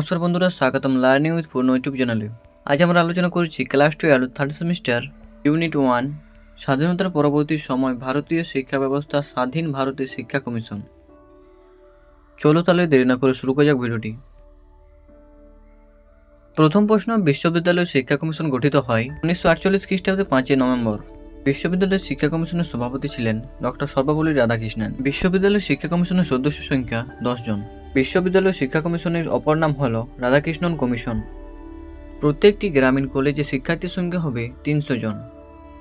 নমস্কার বন্ধুরা, স্বাগতম লার্নিং উইথ পূর্ণ ইউটিউব চ্যানেলে। আজ আমরা আলোচনা করছি ক্লাস 12 থার্ড সেমিস্টার ইউনিট 1 স্বাধীনতার পরবর্তী সময় ভারতীয় শিক্ষা ব্যবস্থা, স্বাধীন ভারতের শিক্ষা কমিশন। চলো তাহলে দেরি না করে শুরু করা যাক ভিডিওটি। প্রথম প্রশ্ন, বিশ্ববিদ্যালয় শিক্ষা কমিশন গঠিত হয় 1948 খ্রিস্টাব্দে 5 নভেম্বর। বিশ্ববিদ্যালয়ের শিক্ষা কমিশনের সভাপতি ছিলেন ডক্টর সর্বপল্লী রাধাকৃষ্ণন। বিশ্ববিদ্যালয় শিক্ষা কমিশনের সদস্য সংখ্যা 10 জন। বিশ্ববিদ্যালয় শিক্ষা কমিশনের অপর নাম হল রাধাকৃষ্ণন কমিশন। প্রত্যেকটি গ্রামীণ কলেজে শিক্ষার্থীর সংখ্যা হবে 300 জন।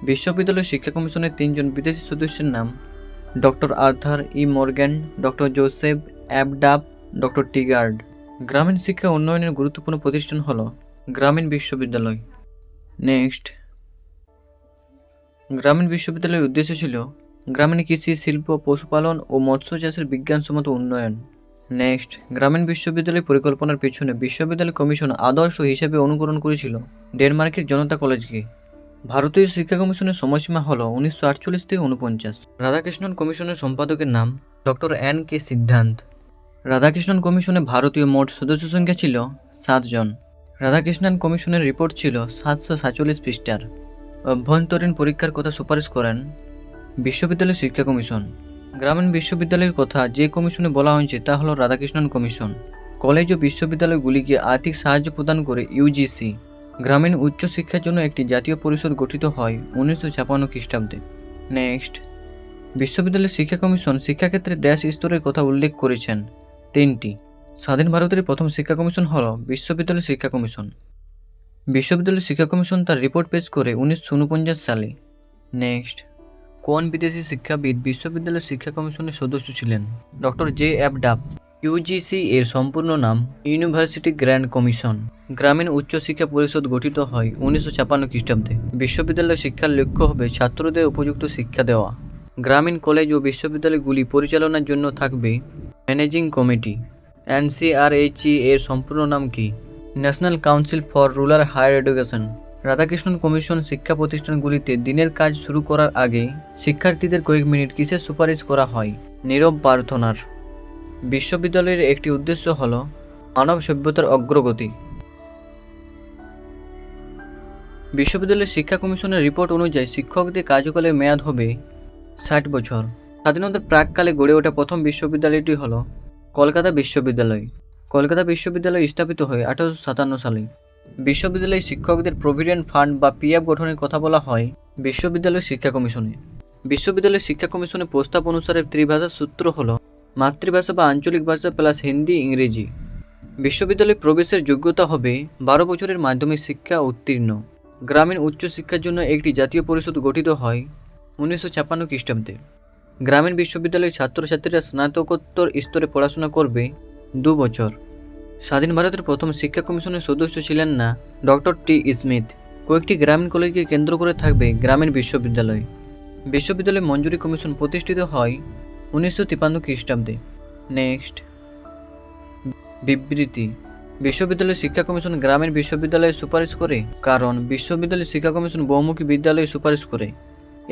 বিশ্ববিদ্যালয় শিক্ষা কমিশনের 3 জন বিদেশি সদস্যের নাম ডক্টর আর্থার ই মর্গ্যান, ডক্টর জোসেফ অ্যাবডাব, ডক্টর টিগার্ড। গ্রামীণ শিক্ষা উন্নয়নের গুরুত্বপূর্ণ প্রতিষ্ঠান হল গ্রামীণ বিশ্ববিদ্যালয়। নেক্সট, গ্রামীণ বিশ্ববিদ্যালয়ের উদ্দেশ্য ছিল গ্রামীণ কৃষি, শিল্প, পশুপালন ও মৎস্য চাষের বিজ্ঞানসম্মত উন্নয়ন। নেক্সট, গ্রামীণ বিশ্ববিদ্যালয় পরিকল্পনার পেছনে বিশ্ববিদ্যালয় কমিশন আদর্শ হিসেবে অনুকরণ করেছিল ডেনমার্কের জনতা কলেজকে। ভারতীয় শিক্ষা কমিশনের সময়সীমা হল 1948 থেকে 49। রাধাকৃষ্ণন কমিশনের সম্পাদকের নাম ডক্টর এন কে সিদ্ধান্ত। রাধাকৃষ্ণন কমিশনে ভারতীয় মোট সদস্য সংখ্যা ছিল 7 জন। রাধাকৃষ্ণন কমিশনের রিপোর্ট ছিল 747 পৃষ্ঠার। অভ্যন্তরীণ পরীক্ষার কথা সুপারিশ করেন বিশ্ববিদ্যালয় শিক্ষা কমিশন। গ্রামীণ বিশ্ববিদ্যালয়ের কথা যে কমিশনে বলা হয়েছে তা হল রাধাকৃষ্ণন কমিশন। কলেজ ও বিশ্ববিদ্যালয়গুলিকে আর্থিক সাহায্য প্রদান করে ইউজিসি। গ্রামীণ উচ্চশিক্ষার জন্য একটি জাতীয় পরিষদ গঠিত হয় 1956 খ্রিস্টাব্দে। নেক্সট, বিশ্ববিদ্যালয় শিক্ষা কমিশন শিক্ষাক্ষেত্রে ড্যাশ স্তরের কথা উল্লেখ করেছেন 3টি। স্বাধীন ভারতের প্রথম শিক্ষা কমিশন হল বিশ্ববিদ্যালয় শিক্ষা কমিশন। বিশ্ববিদ্যালয় শিক্ষা কমিশন তার রিপোর্ট পেশ করে 1949 সালে। নেক্সট, কোন বিদেশি শিক্ষাবিদ বিশ্ববিদ্যালয় শিক্ষা কমিশনের সদস্য ছিলেন? ডক্টর জে এফ ডাব। ইউজিসি এর সম্পূর্ণ নাম ইউনিভার্সিটি গ্র্যান্ড কমিশন। গ্রামীণ উচ্চশিক্ষা পরিষদ গঠিত হয় 1956 খ্রিস্টাব্দে। বিশ্ববিদ্যালয় শিক্ষার লক্ষ্য হবে ছাত্রদের উপযুক্ত শিক্ষা দেওয়া। গ্রামীণ কলেজ ও বিশ্ববিদ্যালয়গুলি পরিচালনার জন্য থাকবে ম্যানেজিং কমিটি। এনসিআরএইচই এর সম্পূর্ণ নাম কি? National council for rural higher education. Radhakrishnan commission শিক্ষা প্রতিষ্ঠানগুলিতে দিনের কাজ শুরু করার আগে শিক্ষার্থীদের কয়েক মিনিট কিসের সুপারিশ করা হয়? নীরব প্রার্থনার। বিশ্ববিদ্যালয়ের একটি উদ্দেশ্য হল মানব সভ্যতার অগ্রগতি। বিশ্ববিদ্যালয়ের শিক্ষা কমিশনের রিপোর্ট অনুযায়ী শিক্ষকদের কার্যকালের মেয়াদ হবে 60 বছর। স্বাধীনতার প্রাককালে গড়ে ওঠা প্রথম বিশ্ববিদ্যালয়টি হল কলকাতা বিশ্ববিদ্যালয়। কলকাতা বিশ্ববিদ্যালয় স্থাপিত হয় 1857 সালে। বিশ্ববিদ্যালয়ের শিক্ষকদের প্রভিডেন্ট ফান্ড বা পিএফ গঠনের কথা বলা হয় বিশ্ববিদ্যালয় শিক্ষা কমিশনে। বিশ্ববিদ্যালয় শিক্ষা কমিশনের প্রস্তাব অনুসারে ত্রিভাষার সূত্র হল মাতৃভাষা বা আঞ্চলিক ভাষা প্লাস হিন্দি, ইংরেজি। বিশ্ববিদ্যালয়ে প্রবেশের যোগ্যতা হবে 12 বছরের মাধ্যমিক শিক্ষা উত্তীর্ণ। গ্রামীণ উচ্চশিক্ষার জন্য একটি জাতীয় পরিষদ গঠিত হয় 1956 খ্রিস্টাব্দে। গ্রামীণ বিশ্ববিদ্যালয়ের ছাত্রছাত্রীরা স্নাতকোত্তর স্তরে পড়াশোনা করবে 2 বছর। স্বাধীন ভারতের প্রথম শিক্ষা কমিশনের সদস্য ছিলেন না ডক্টর টি স্মিথ। কয়েকটি গ্রামীণ কলেজকে কেন্দ্র করে থাকবে গ্রামীণ বিশ্ববিদ্যালয়। বিশ্ববিদ্যালয় মঞ্জুরি কমিশন প্রতিষ্ঠিত হয় 1953 খ্রিস্টাব্দে। নেক্সট, বিবৃতি। বিশ্ববিদ্যালয় শিক্ষা কমিশন গ্রামীণ বিশ্ববিদ্যালয়ে সুপারিশ করে কারণ বিশ্ববিদ্যালয় শিক্ষা কমিশন বহুমুখী বিদ্যালয়ে সুপারিশ করে।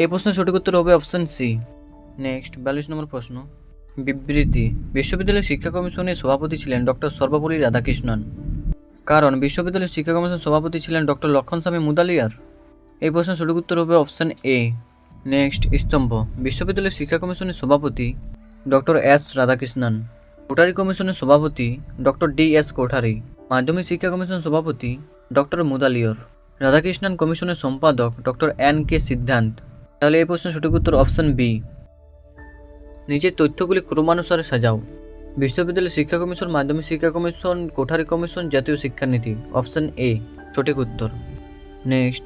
এই প্রশ্নের সঠিক উত্তর হবে অপশন সি। নেক্সট, 42 নম্বর প্রশ্ন। বিবৃতি। বিশ্ববিদ্যালয় শিক্ষা কমিশনের সভাপতি ছিলেন ডক্টর সর্বপল্লী রাধাকৃষ্ণন কারণ বিশ্ববিদ্যালয় শিক্ষা কমিশনের সভাপতি ছিলেন ডক্টর লক্ষণস্বামী মুদালিয়ার। এই প্রশ্নের সঠিক উত্তর হবে অপশন এ। নেক্সট, স্তম্ভ। বিশ্ববিদ্যালয় শিক্ষা কমিশনের সভাপতি ডক্টর এস রাধাকৃষ্ণন। কোঠারি কমিশনের সভাপতি ডক্টর ডি এস কোঠারি। মাধ্যমিক শিক্ষা কমিশনের সভাপতি ডক্টর মুদালিয়র। রাধাকৃষ্ণন কমিশনের সম্পাদক ডক্টর এন কে সিদ্ধান্ত। তাহলে এই প্রশ্নের সঠিক উত্তর অপশন বি। নিচের তথ্যগুলি ক্রমানুসারে সাজাও। বিশ্ববিদ্যালয় শিক্ষা কমিশন, মাধ্যমিক শিক্ষা কমিশন, কোঠারি কমিশন, জাতীয় শিক্ষানীতি। অপশন এ সঠিক উত্তর। নেক্সট,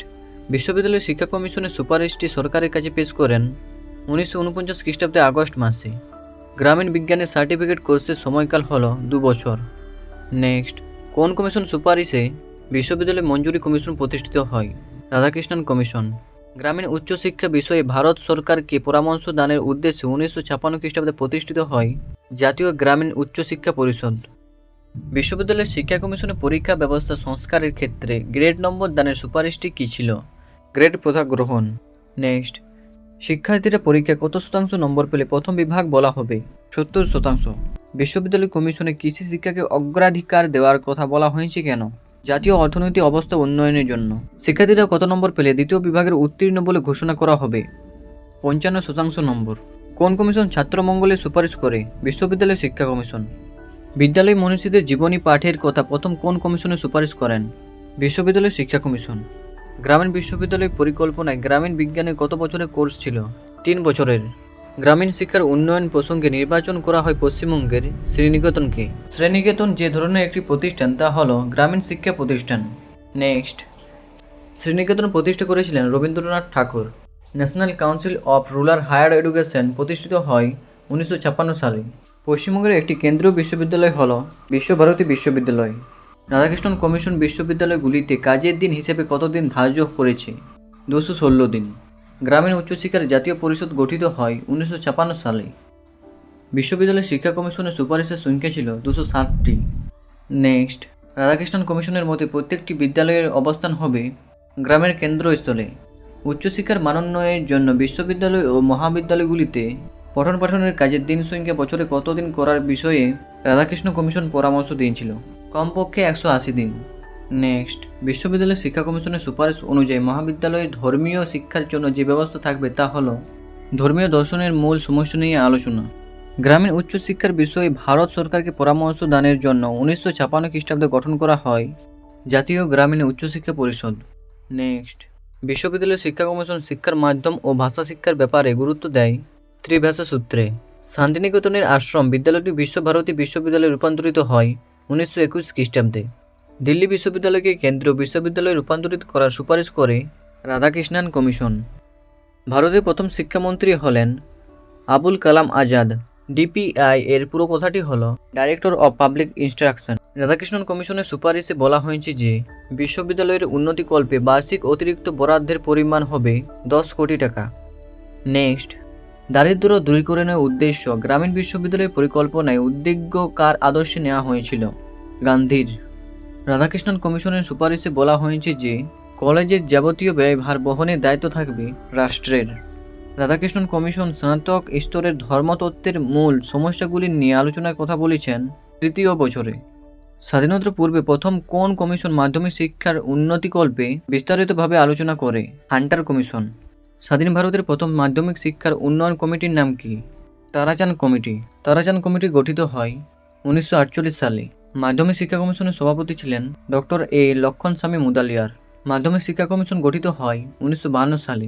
বিশ্ববিদ্যালয় শিক্ষা কমিশনের সুপারিশটি সরকারের কাছে পেশ করেন 1949 খ্রিস্টাব্দে আগস্ট মাসে। গ্রামীণ বিজ্ঞানের সার্টিফিকেট কোর্সের সময়কাল হল 2 বছর। নেক্সট, কোন কমিশন সুপারিশে বিশ্ববিদ্যালয় মঞ্জুরি কমিশন প্রতিষ্ঠিত হয়? রাধাকৃষ্ণন কমিশন। গ্রামীণ উচ্চশিক্ষা বিষয়ে ভারত সরকারকে পরামর্শ দানের উদ্দেশ্যে 1956 খ্রিস্টাব্দে প্রতিষ্ঠিত হয় জাতীয় গ্রামীণ উচ্চশিক্ষা পরিষদ। বিশ্ববিদ্যালয়ের শিক্ষা কমিশনের পরীক্ষা ব্যবস্থা সংস্কারের ক্ষেত্রে গ্রেড নম্বর দানের সুপারিশটি কী ছিল? গ্রেড প্রথা গ্রহণ। নেক্সট, শিক্ষার্থীরা পরীক্ষায় কত শতাংশ নম্বর পেলে প্রথম বিভাগ বলা হবে? 70%। বিশ্ববিদ্যালয় কমিশনে কৃষি শিক্ষাকে অগ্রাধিকার দেওয়ার কথা বলা হয়েছে কেন? জাতীয় অর্থনৈতিক অবস্থা উন্নয়নের জন্য। শিক্ষার্থীরা কত নম্বর পেলে দ্বিতীয় বিভাগের উত্তীর্ণ বলে ঘোষণা করা হবে? 55% নম্বর। কোন কমিশন ছাত্র মঙ্গলের সুপারিশ করে? বিশ্ববিদ্যালয় শিক্ষা কমিশন। বিদ্যালয় মনীষীদের জীবনী পাঠের কথা প্রথম কোন কমিশনে সুপারিশ করেন? বিশ্ববিদ্যালয় শিক্ষা কমিশন। গ্রামীণ বিশ্ববিদ্যালয় পরিকল্পনায় গ্রামীণ বিজ্ঞানে কত বছরের কোর্স ছিল? 3 বছরের। গ্রামীণ শিক্ষার উন্নয়ন প্রসঙ্গে নির্বাচন করা হয় পশ্চিমবঙ্গের শ্রীনিকেতনকে। শ্রীনিকেতন যে ধরনের একটি প্রতিষ্ঠান তা হলো গ্রামীণ শিক্ষা প্রতিষ্ঠান। নেক্সট, শ্রীনিকেতন প্রতিষ্ঠা করেছিলেন Rabindranath Tagore. National council of rural higher education প্রতিষ্ঠিত হয় 1956 সালে। পশ্চিমবঙ্গের একটি কেন্দ্রীয় বিশ্ববিদ্যালয় হল বিশ্বভারতী বিশ্ববিদ্যালয়। রাধাকৃষ্ণন কমিশন বিশ্ববিদ্যালয়গুলিতে কাজের দিন হিসেবে কত দিন ধার্য করেছে? 216 দিন। গ্রামীণ উচ্চশিক্ষার জাতীয় পরিষদ গঠিত হয় 1956 সালে। বিশ্ববিদ্যালয় শিক্ষা কমিশনের সুপারিশের সংখ্যা ছিল 260টি। নেক্সট, রাধাকৃষ্ণন কমিশনের মতে প্রত্যেকটি বিদ্যালয়ের অবস্থান হবে গ্রামের কেন্দ্রস্থলে। উচ্চশিক্ষার মানোন্নয়নের জন্য বিশ্ববিদ্যালয় ও মহাবিদ্যালয়গুলিতে পঠন পাঠনের কাজের দিন সংখ্যা বছরে কত দিন করার বিষয়ে রাধাকৃষ্ণ কমিশন পরামর্শ দিয়েছিল? কমপক্ষে 180 দিন। নেক্সট, বিশ্ববিদ্যালয় শিক্ষা কমিশনের সুপারিশ অনুযায়ী মহাবিদ্যালয়ে ধর্মীয় শিক্ষার জন্য যে ব্যবস্থা থাকবে তা হলো ধর্মীয় দর্শনের মূল সমস্যা নিয়ে আলোচনা। গ্রামীণ উচ্চশিক্ষার বিষয়ে ভারত সরকারকে পরামর্শ দানের জন্য 1956 খ্রিস্টাব্দে গঠন করা হয় জাতীয় গ্রামীণ উচ্চশিক্ষা পরিষদ। নেক্সট, বিশ্ববিদ্যালয় শিক্ষা কমিশন শিক্ষার মাধ্যম ও ভাষা শিক্ষার ব্যাপারে গুরুত্ব দেয় ত্রিভাষা সূত্রে। শান্তিনিকেতনের আশ্রম বিদ্যালয়টি বিশ্বভারতী বিশ্ববিদ্যালয়ে রূপান্তরিত হয় 1921 খ্রিস্টাব্দে। দিল্লি বিশ্ববিদ্যালয়কে কেন্দ্রীয় বিশ্ববিদ্যালয়ে রূপান্তরিত করার সুপারিশ করে রাধাকৃষ্ণন কমিশন। ভারতের প্রথম শিক্ষামন্ত্রী হলেন আবুল কালাম আজাদ। ডিপিআই এর পুরো কথাটি হলো director of public instruction. Radhakrishnan কমিশনের সুপারিশে বলা হয়েছে যে বিশ্ববিদ্যালয়ের উন্নতিকল্পে বার্ষিক অতিরিক্ত বরাদ্দের পরিমাণ হবে 10 কোটি টাকা। নেক্সট, দারিদ্র দূরীকরণের উদ্দেশ্য গ্রামীণ বিশ্ববিদ্যালয়ের পরিকল্পনায় উদ্যোগ কার আদর্শে নেওয়া হয়েছিল? গান্ধীর। রাধাকৃষ্ণন কমিশনের সুপারিশে বলা হয়েছে যে কলেজের যাবতীয় ব্যয়ভার বহনের দায়িত্ব থাকবে রাষ্ট্রের। রাধাকৃষ্ণন কমিশন স্নাতক স্তরের ধর্মতত্ত্বের মূল সমস্যাগুলি নিয়ে আলোচনার কথা বলেছেন 3য় বছরে। স্বাধীনতার পূর্বে প্রথম কোন কমিশন মাধ্যমিক শিক্ষার উন্নতিকল্পে বিস্তারিতভাবে আলোচনা করে? Hunter commission. স্বাধীন ভারতের প্রথম মাধ্যমিক শিক্ষার উন্নয়ন কমিটির নাম কি? তারাচাঁদ কমিটি। তারাচাঁদ কমিটি গঠিত হয় 1948 সালে। মাধ্যমিক শিক্ষা কমিশনের সভাপতি ছিলেন ডক্টর এ লক্ষণস্বামী মুদালিয়ার। মাধ্যমিক শিক্ষা কমিশন গঠিত হয় 1952 সালে।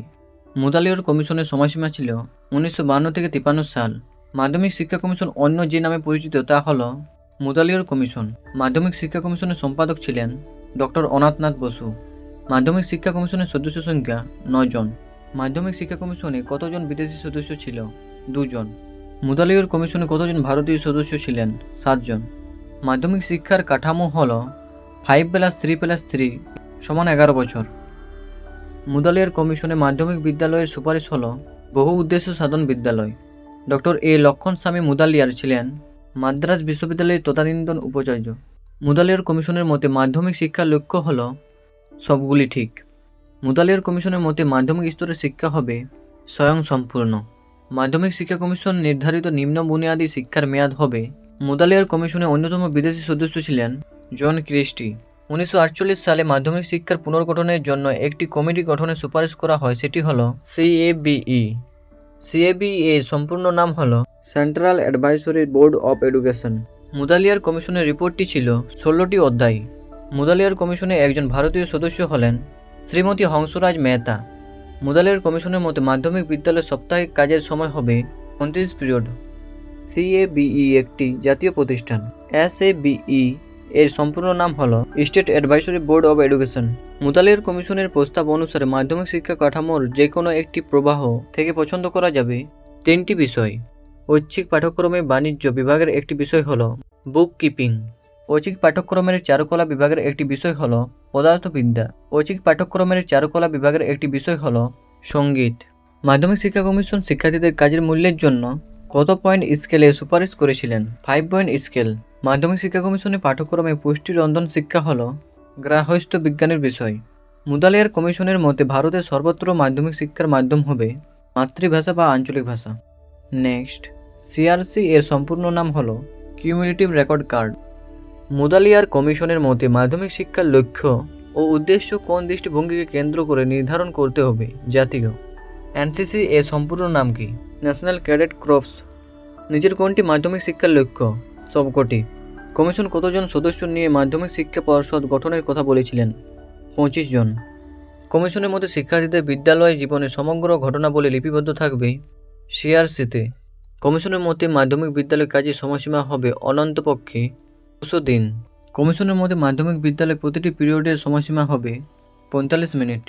মুদালিয়ার কমিশনের সময়সীমা ছিল 1952 থেকে 53 সাল। মাধ্যমিক শিক্ষা কমিশন অন্য যে নামে পরিচিত তা হল মুদালিয়ার কমিশন। মাধ্যমিক শিক্ষা কমিশনের সম্পাদক ছিলেন ডক্টর অনাথনাথ বসু। মাধ্যমিক শিক্ষা কমিশনের সদস্য সংখ্যা 9 জন। মাধ্যমিক শিক্ষা কমিশনে কতজন বিদেশি সদস্য ছিল? 2 জন। মুদালিয়ার কমিশনে কতজন ভারতীয় সদস্য ছিলেন? 7 জন। মাধ্যমিক শিক্ষার কাঠামো হল 5+3+3 = 11 বছর। মুদালিয়ার কমিশনে মাধ্যমিক বিদ্যালয়ের সুপারিশ হল বহু উদ্দেশ্য সাধন বিদ্যালয়। ডক্টর এ লক্ষণস্বামী মুদালিয়ার ছিলেন মাদ্রাজ বিশ্ববিদ্যালয়ের তদানীন্তন উপাচার্য। মুদালিয়ার কমিশনের মতে মাধ্যমিক শিক্ষার লক্ষ্য হল সবগুলি ঠিক। মুদালিয়ার কমিশনের মতে মাধ্যমিক স্তরের শিক্ষা হবে স্বয়ংসম্পূর্ণ। মাধ্যমিক শিক্ষা কমিশন নির্ধারিত নিম্ন বুনিয়াদী শিক্ষার মেয়াদ হবে। মুদালিয়ার কমিশনে অন্যতম বিদেশি সদস্য ছিলেন জন ক্রিস্টি। 1948 সালে মাধ্যমিক শিক্ষার পুনর্গঠনের জন্য একটি কমিটি গঠনের সুপারিশ করা হয়, সেটি হল CABE। CABE এর সম্পূর্ণ নাম হল central advisory board of education. Mudaliar কমিশনের রিপোর্টটি ছিল 16টি অধ্যায়। মুদালিয়ার কমিশনে একজন ভারতীয় সদস্য হলেন শ্রীমতী হংসরাজ মেহতা। মুদালিয়ার কমিশনের মতে মাধ্যমিক বিদ্যালয়ের সাপ্তাহিক কাজের সময় হবে 29 পিরিয়ড। CABE একটি জাতীয় প্রতিষ্ঠান। SABE এর সম্পূর্ণ নাম হল state advisory board of education. Mudaliar কমিশনের প্রস্তাব অনুসারে মাধ্যমিক শিক্ষা কাঠামোর যে কোনো একটি প্রবাহ থেকে পছন্দ করা যাবে 3টি বিষয়। ঐচ্ছিক পাঠ্যক্রমে বাণিজ্য বিভাগের একটি বিষয় হল বুক কিপিং। ঐচ্ছিক পাঠ্যক্রমের চারুকলা বিভাগের একটি বিষয় হল পদার্থবিদ্যা। ঐচ্ছিক পাঠ্যক্রমের চারুকলা বিভাগের একটি বিষয় হল সঙ্গীত। মাধ্যমিক শিক্ষা কমিশন শিক্ষার্থীদের কাজের মূল্যের জন্য কত পয়েন্ট স্কেলে সুপারিশ করেছিলেন? 5 পয়েন্ট স্কেল। মাধ্যমিক শিক্ষা কমিশনের পাঠ্যক্রমে পুষ্টি রন্ধন শিক্ষা হল গ্রাহস্থ বিজ্ঞানের বিষয়। মুদালিয়ার কমিশনের মতে ভারতের সর্বত্র মাধ্যমিক শিক্ষার মাধ্যম হবে মাতৃভাষা বা আঞ্চলিক ভাষা। নেক্সট, CRC এর সম্পূর্ণ নাম হল কিউমুলেটিভ রেকর্ড কার্ড। মুদালিয়ার কমিশনের মতে মাধ্যমিক শিক্ষার লক্ষ্য ও উদ্দেশ্য কোন দৃষ্টিভঙ্গিকে কেন্দ্র করে নির্ধারণ করতে হবে। জাতীয় এনসিসি এর সম্পূর্ণ নাম কি? National cadet crops. নিজের কোনটি মাধ্যমিক শিক্ষার লক্ষ্য? সবকটি। কমিশন কতজন সদস্য নিয়ে মাধ্যমিক শিক্ষা পর্ষদ গঠনের কথা বলেছিলেন? 25 জন। কমিশনের মতে শিক্ষার্থীদের বিদ্যালয় জীবনের সমগ্র ঘটনাবলী লিপিবদ্ধ থাকবে সিআরসিতে। কমিশনের মতে মাধ্যমিক বিদ্যালয় কাজের সময়সীমা হবে অনন্তপক্ষে 200 দিন। কমিশনের মতে মাধ্যমিক বিদ্যালয়ে প্রতিটি পিরিয়ডের সময়সীমা হবে 45 মিনিট।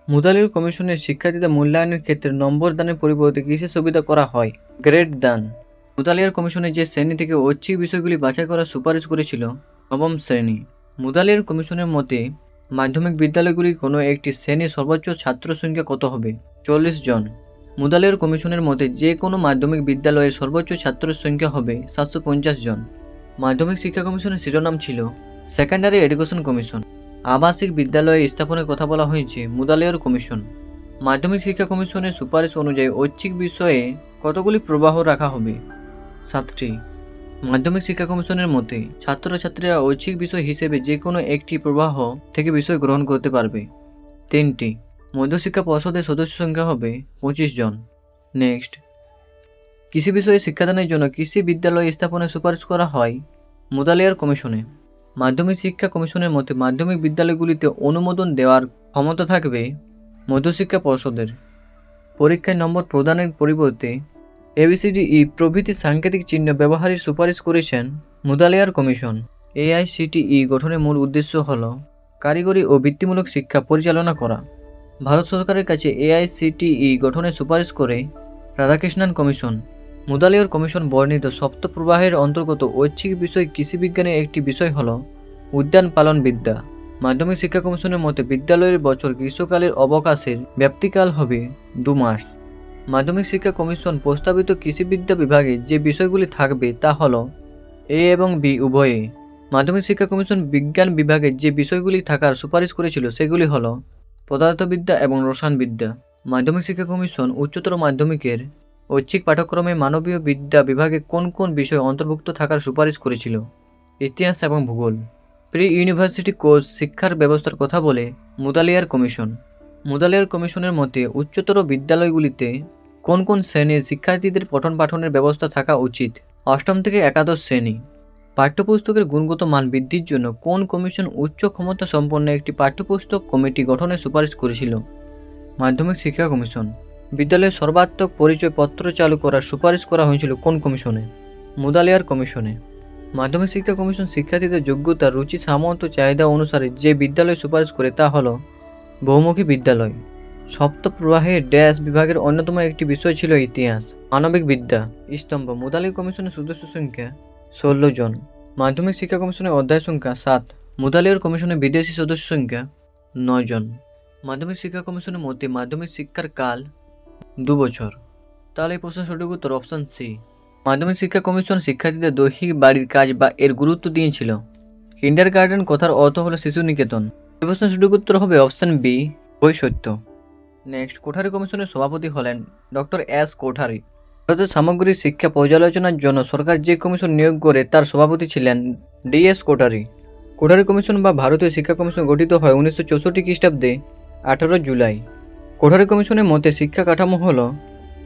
মুদালিয়ার কমিশনের শিক্ষার্থীদের মূল্যায়নের ক্ষেত্রে নম্বর দানের পরিবর্তে কিসের সুবিধা করা হয়? গ্রেড দান। মুদালিয়ার কমিশনে যে শ্রেণী থেকে ঐচ্ছিক বিষয়গুলি বাছাই করার সুপারিশ করেছিল নবম শ্রেণী। মুদালিয়ার কমিশনের মতে মাধ্যমিক বিদ্যালয়গুলির কোনো একটি শ্রেণীর সর্বোচ্চ ছাত্র সংখ্যা কত হবে? 40 জন। মুদালিয়ার কমিশনের মতে যে কোনো মাধ্যমিক বিদ্যালয়ের সর্বোচ্চ ছাত্রের সংখ্যা হবে 750 জন। মাধ্যমিক শিক্ষা কমিশনের শিরোনাম ছিল সেকেন্ডারি এডুকেশন কমিশন। আবাসিক বিদ্যালয়ে স্থাপনের কথা বলা হয়েছে মুদালিয়ার কমিশন। মাধ্যমিক শিক্ষা কমিশনের সুপারিশ অনুযায়ী ঐচ্ছিক বিষয়ে কতগুলি প্রবাহ রাখা হবে? 7টি। মাধ্যমিক শিক্ষা কমিশনের মতে ছাত্রছাত্রীরা ঐচ্ছিক বিষয় হিসেবে যে কোনো একটি প্রবাহ থেকে বিষয় গ্রহণ করতে পারবে। 3টি। মধ্যশিক্ষা পর্ষদের সদস্য সংখ্যা হবে 25 জন। নেক্সট, কৃষি বিষয়ে শিক্ষাদানের জন্য কৃষি বিদ্যালয় স্থাপনের সুপারিশ করা হয় মুদালিয়ার কমিশনে। মাধ্যমিক শিক্ষা কমিশনের মতে মাধ্যমিক বিদ্যালয়গুলিতে অনুমোদন দেওয়ার ক্ষমতা থাকবে মধ্যশিক্ষা পর্ষদের। পরীক্ষায় নম্বর প্রদানের পরিবর্তে ABCDE প্রভৃতি সাংকেতিক চিহ্ন ব্যবহারের সুপারিশ করেছেন মুদালিয়ার কমিশন। AICTE গঠনের মূল উদ্দেশ্য হল কারিগরি ও বৃত্তিমূলক শিক্ষা পরিচালনা করা। ভারত সরকারের কাছে AICTE গঠনের সুপারিশ করে রাধাকৃষ্ণন কমিশন। মুদালিয়ার কমিশন বর্ণিত সপ্ত প্রবাহের অন্তর্গত ঐচ্ছিক বিষয় কৃষিবিজ্ঞানের একটি বিষয় হল উদ্যান পালন বিদ্যা। মাধ্যমিক শিক্ষা কমিশনের মতে বিদ্যালয়ের বছর গ্রীষ্মকালের অবকাশের ব্যাপ্তিকাল হবে 2 মাস। মাধ্যমিক শিক্ষা কমিশন প্রস্তাবিত কৃষিবিদ্যা বিভাগে যে বিষয়গুলি থাকবে তা হল A এবং B উভয়ে। মাধ্যমিক শিক্ষা কমিশন বিজ্ঞান বিভাগে যে বিষয়গুলি থাকার সুপারিশ করেছিল সেগুলি হল পদার্থবিদ্যা এবং রসায়নবিদ্যা। মাধ্যমিক শিক্ষা কমিশন উচ্চতর মাধ্যমিকের ঐচ্ছিক পাঠ্যক্রমে মানবীয় বিদ্যা বিভাগে কোন কোন বিষয় অন্তর্ভুক্ত থাকার সুপারিশ করেছিল? ইতিহাস এবং ভূগোল। প্রি ইউনিভার্সিটি কোর্স শিক্ষার ব্যবস্থার কথা বলে মুদালিয়ার কমিশন। মুদালিয়ার কমিশনের মতে উচ্চতর বিদ্যালয়গুলিতে কোন কোন শ্রেণীর শিক্ষার্থীদের পঠন পাঠনের ব্যবস্থা থাকা উচিত? 8ম থেকে একাদশ শ্রেণী। পাঠ্যপুস্তকের গুণগত মান বৃদ্ধির জন্য কোন কমিশন উচ্চ ক্ষমতা সম্পন্ন একটি পাঠ্যপুস্তক কমিটি গঠনের সুপারিশ করেছিল? মাধ্যমিক শিক্ষা কমিশন। বিদ্যালয়ের সর্বাত্মক পরিচয় পত্র চালু করার সুপারিশ করা হয়েছিল কোন কমিশনে? মুদালিয়ার কমিশনে। মাধ্যমিক শিক্ষা কমিশন শিক্ষার্থীদের যোগ্যতা, রুচি, সামর্থ্য, চাহিদা অনুসারে যে বিদ্যালয় সুপারিশ করে তা হল বহুমুখী বিদ্যালয়। সপ্ত প্রবাহের ড্যাশ বিভাগের অন্যতম একটি বিষয় ছিল ইতিহাস। মানবিক বিদ্যা স্তম্ভ। মুদালিয়া কমিশনের সদস্য সংখ্যা 16 জন। মাধ্যমিক শিক্ষা কমিশনের অধ্যায় সংখ্যা 7। মুদালিয়ার কমিশনের বিদেশি সদস্য সংখ্যা 9 জন। মাধ্যমিক শিক্ষা কমিশনের মতে মাধ্যমিক শিক্ষার কাল 2 বছর। তাহলে এই প্রশ্নের সঠিক উত্তর অপশন সি। মাধ্যমিক শিক্ষা কমিশন শিক্ষার্থীদের দৈহিক বাড়ির কাজ বা এর গুরুত্ব দিয়েছিল। কিন্ডারগার্টেন কথার অর্থ হলো শিশু নিকেতন। এই প্রশ্নের সঠিক উত্তর হবে অপশন বি, বই সত্য। নেক্সট, কোঠারি কমিশনের সভাপতি হলেন ডক্টর এস কোঠারি। ভারতের সামগ্রিক শিক্ষা পর্যালোচনার জন্য সরকার যে কমিশন নিয়োগ করে তার সভাপতি ছিলেন DS কোঠারি। কোঠারি কমিশন বা ভারতীয় শিক্ষা কমিশন গঠিত হয় 1964 খ্রিস্টাব্দে 18 জুলাই। কোঠারি কমিশনের মতে শিক্ষা কাঠামো হল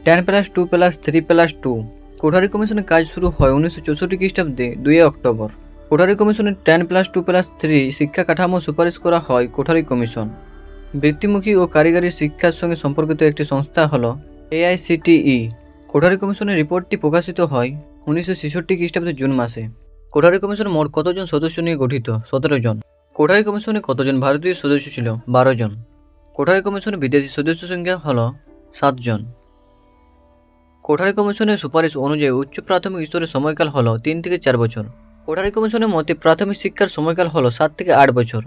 10+2+3+2। কোঠারি কমিশনের কাজ শুরু হয় 1964 খ্রিস্টাব্দে 2 অক্টোবর। কোঠারি কমিশনের 10+2+3 শিক্ষা কাঠামো সুপারিশ করা হয় কোঠারি কমিশন। বৃত্তিমুখী ও কারিগরি শিক্ষার সঙ্গে সম্পর্কিত একটি সংস্থা হল AICTE। কোঠারি কমিশনের রিপোর্টটি প্রকাশিত হয় 1966 খ্রিস্টাব্দে জুন মাসে। কোঠারি কমিশন মোট কতজন সদস্য নিয়ে গঠিত? 17 জন। কোঠারি কমিশনে কতজন ভারতীয় সদস্য ছিল? 12 জন। কোঠারি কমিশনের বিদেশি সদস্য সংখ্যা হল 7 জন। কোঠারি কমিশনের সুপারিশ অনুযায়ী উচ্চ প্রাথমিক স্তরের সময়কাল হল 3 থেকে 4 বছর। কোঠারি কমিশনের মতে প্রাথমিক শিক্ষার সময়কাল হল 7 থেকে 8 বছর।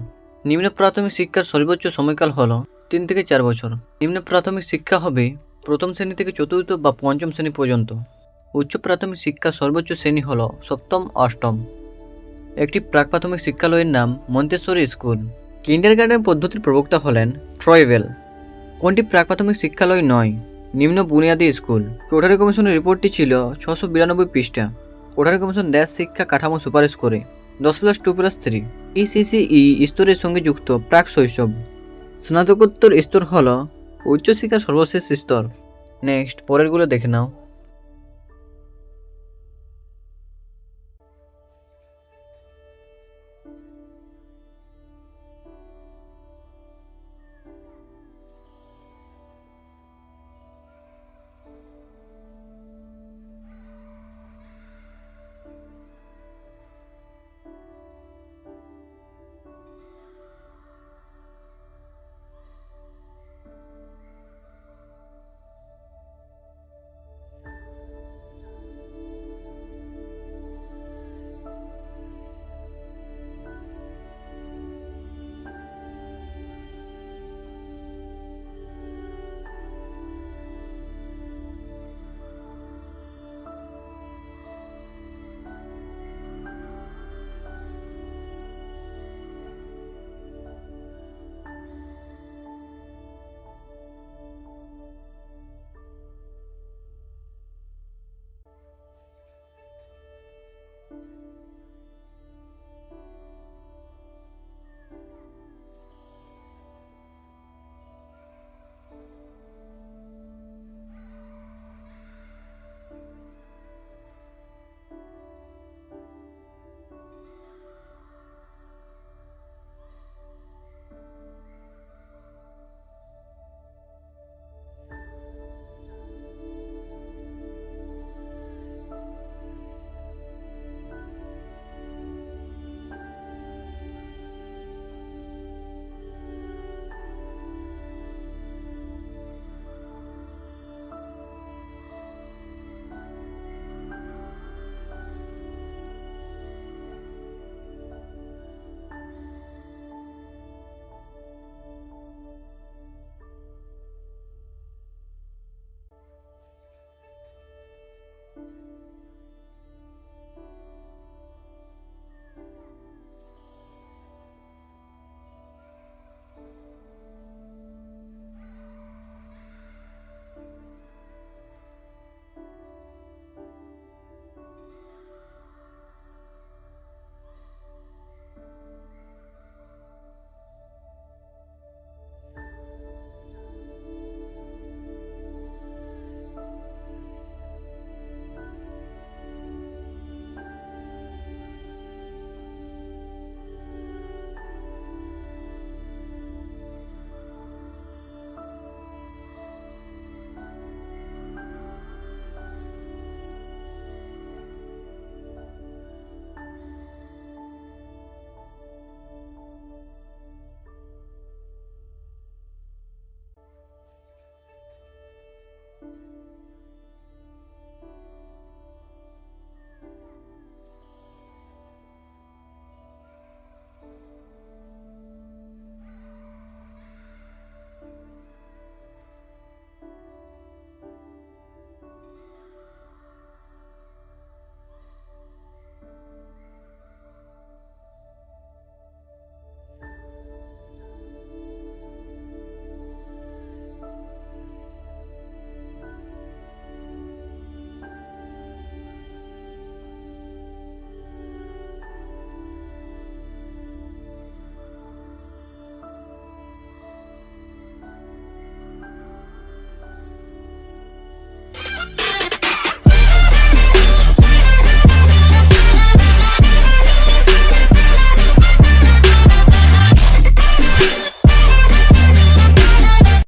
নিম্ন প্রাথমিক শিক্ষার সর্বোচ্চ সময়কাল হল 3 থেকে 4 বছর। নিম্ন প্রাথমিক শিক্ষা হবে প্রথম শ্রেণী থেকে চতুর্থ বা পঞ্চম শ্রেণী পর্যন্ত। উচ্চ প্রাথমিক শিক্ষার সর্বোচ্চ শ্রেণী হল সপ্তম, অষ্টম। একটি প্রাক প্রাথমিক শিক্ষালয়ের নাম মন্তেশ্বরী স্কুল। কিন্ডারগার্টেন পদ্ধতির প্রবক্তা হলেন ট্রয়ভেল। কোনটি প্রাক প্রাথমিক শিক্ষালয় নয়? নিম্ন বুনিয়াদী স্কুল। কোঠারি কমিশনের রিপোর্টটি ছিল 692 পৃষ্ঠা। কোঠারি কমিশন দেশ শিক্ষা কাঠামো সুপারিশ করে। 10+2+3 ECCE স্তরের সঙ্গে যুক্ত প্রাক শৈশব। স্নাতকোত্তর স্তর হল উচ্চশিক্ষার সর্বশেষ স্তর। নেক্সট পরেরগুলো দেখে নাও।